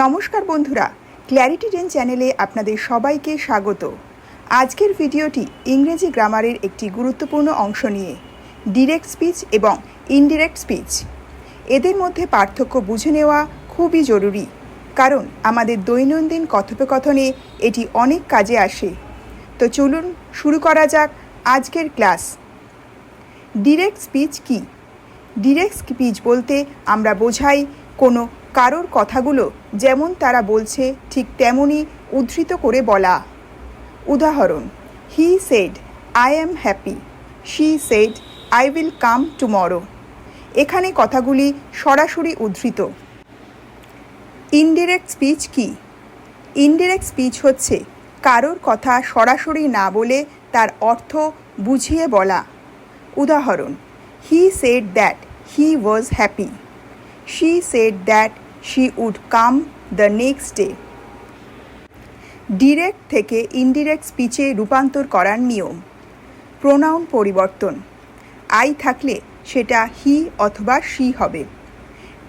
নমস্কার বন্ধুরা, ক্ল্যারিটি 10 চ্যানেলে আপনাদের সবাইকে স্বাগত। আজকের ভিডিওটি ইংরেজি গ্রামারের একটি গুরুত্বপূর্ণ অংশ নিয়ে, ডিরেক্ট স্পিচ এবং ইনডিরেক্ট স্পিচ। এদের মধ্যে পার্থক্য বুঝে নেওয়া খুবই জরুরি, কারণ আমাদের দৈনন্দিন কথোপকথনে এটি অনেক কাজে আসে। তো চলুন শুরু করা যাক আজকের ক্লাস। ডিরেক্ট স্পিচ কি? ডিরেক্ট স্পিচ বলতে আমরা বোঝাই কোনো কারোর কথাগুলো যেমন তারা বলছে ঠিক তেমনই উদ্ধৃত করে বলা। উদাহরণ: he said I am happy, she said I will come tomorrow. এখানে কথাগুলি সরাসরি উদ্ধৃত। ইনডিরেক্ট স্পিচ কি? ইনডিরেক্ট স্পিচ হচ্ছে কারোর কথা সরাসরি না বলে তার অর্থ বুঝিয়ে বলা। উদাহরণ: he said that he was happy, she said that she would come the next day. Direct থেকে ইনডিরেক্ট স্পিচে রূপান্তর করার নিয়ম: প্রোনাউন পরিবর্তন। আই থাকলে সেটা হি অথবা শি হবে।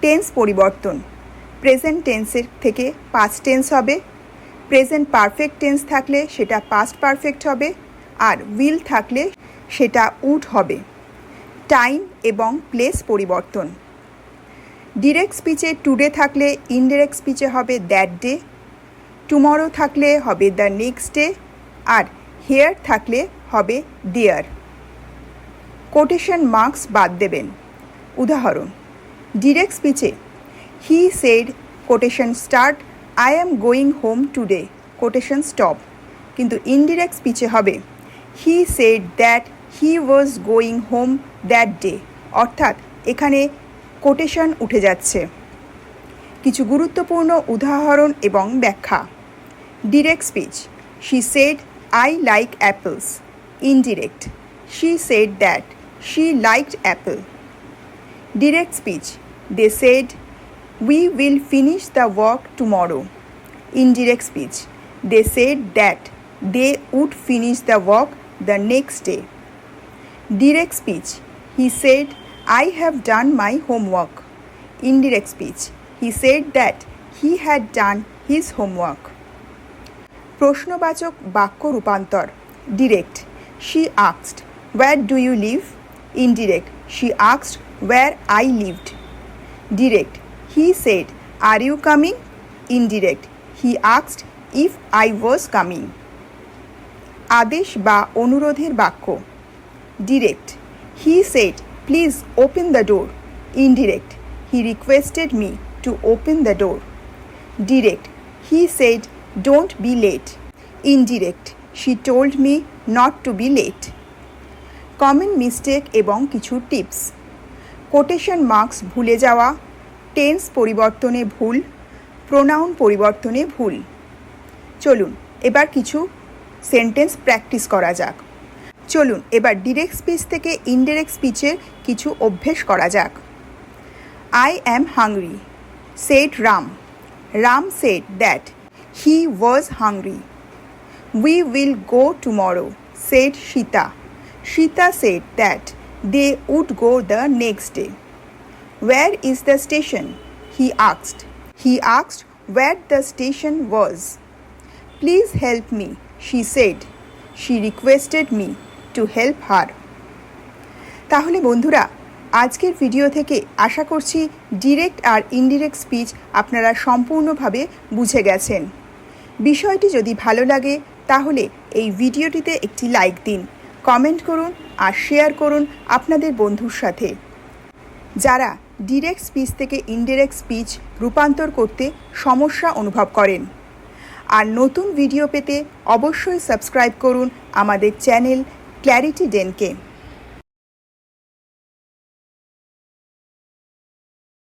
টেন্স পরিবর্তন। প্রেজেন্ট টেন্সের থেকে পাস্ট টেন্স হবে। প্রেজেন্ট পারফেক্ট টেন্স থাকলে সেটা পাস্ট পারফেক্ট হবে, আর উইল থাকলে সেটা উড হবে। টাইম এবং প্লেস পরিবর্তন। ডিরেক্ট স্পিচে টুডে থাকলে ইনডিরেক্ট স্পিচে হবে দ্যাট ডে, টুমরো থাকলে হবে দ্য নেক্সট ডে, আর হেয়ার থাকলে হবে দেয়ার। কোটেশন মার্কস বাদ দেবেন। উদাহরণ: ডিরেক্ট স্পিচে he said quotation start I am going home today quotation stop, কিন্তু ইনডিরেক্ট স্পিচে হবে he said that he was going home that day, অর্থাৎ এখানে কোটেশন উঠে যাচ্ছে। কিছু গুরুত্বপূর্ণ উদাহরণ এবং ব্যাখ্যা। Direct speech: she said I like apples. Indirect: she said that she liked apple. Direct speech: they said we will finish the work tomorrow. Indirect speech: they said that they would finish the work the next day. Direct speech: he said I have done my homework. Indirect speech: he said that he had done his homework. প্রশ্নবাচক বাক্য রূপান্তর। Direct: she asked where do you live? Indirect: she asked where I lived. Direct: he said are you coming? Indirect: he asked if I was coming. আদেশ বা অনুরোধের বাক্য। Direct: he said please open the door. Indirect: he requested me to open the door. Direct: he said don't be late. Indirect: she told me not to be late. Common mistake এবং কিছু tips. Quotation marks ভুলে যাওয়া, tense পরিবর্তনে ভুল, pronoun পরিবর্তনে ভুল। চলুন এবার কিছু সেন্টেন্স প্র্যাকটিস করা যাক। চলুন এবার ডিরেক্ট স্পিচ থেকে ইনডিরেক্ট স্পিচের কিছু অভ্যেস করা যাক। I am hungry, said Ram. Ram said that he was hungry. We will go tomorrow, said Sita. Sita said that they would go the next day. Where is the station? He asked. He asked where the station was. Please help me, she said. She requested me to help her. তাহলে বন্ধুরা, আজকের video থেকে আশা করছি direct আর indirect speech আপনারা সম্পূর্ণভাবে বুঝে গেছেন। বিষয়টি যদি ভালো লাগে তাহলে এই ভিডিওটিতে একটি লাইক দিন, কমেন্ট করুন আর শেয়ার করুন আপনাদের বন্ধুর সাথে। যারা ডিরেক্ট স্পিচ থেকে ইনডিরেক্ট স্পিচ রূপান্তর করতে সমস্যা অনুভব করেন। আর নতুন ভিডিও পেতে অবশ্যই সাবস্ক্রাইব করুন আমাদের চ্যানেল ক্ল্যারিটি 10কে।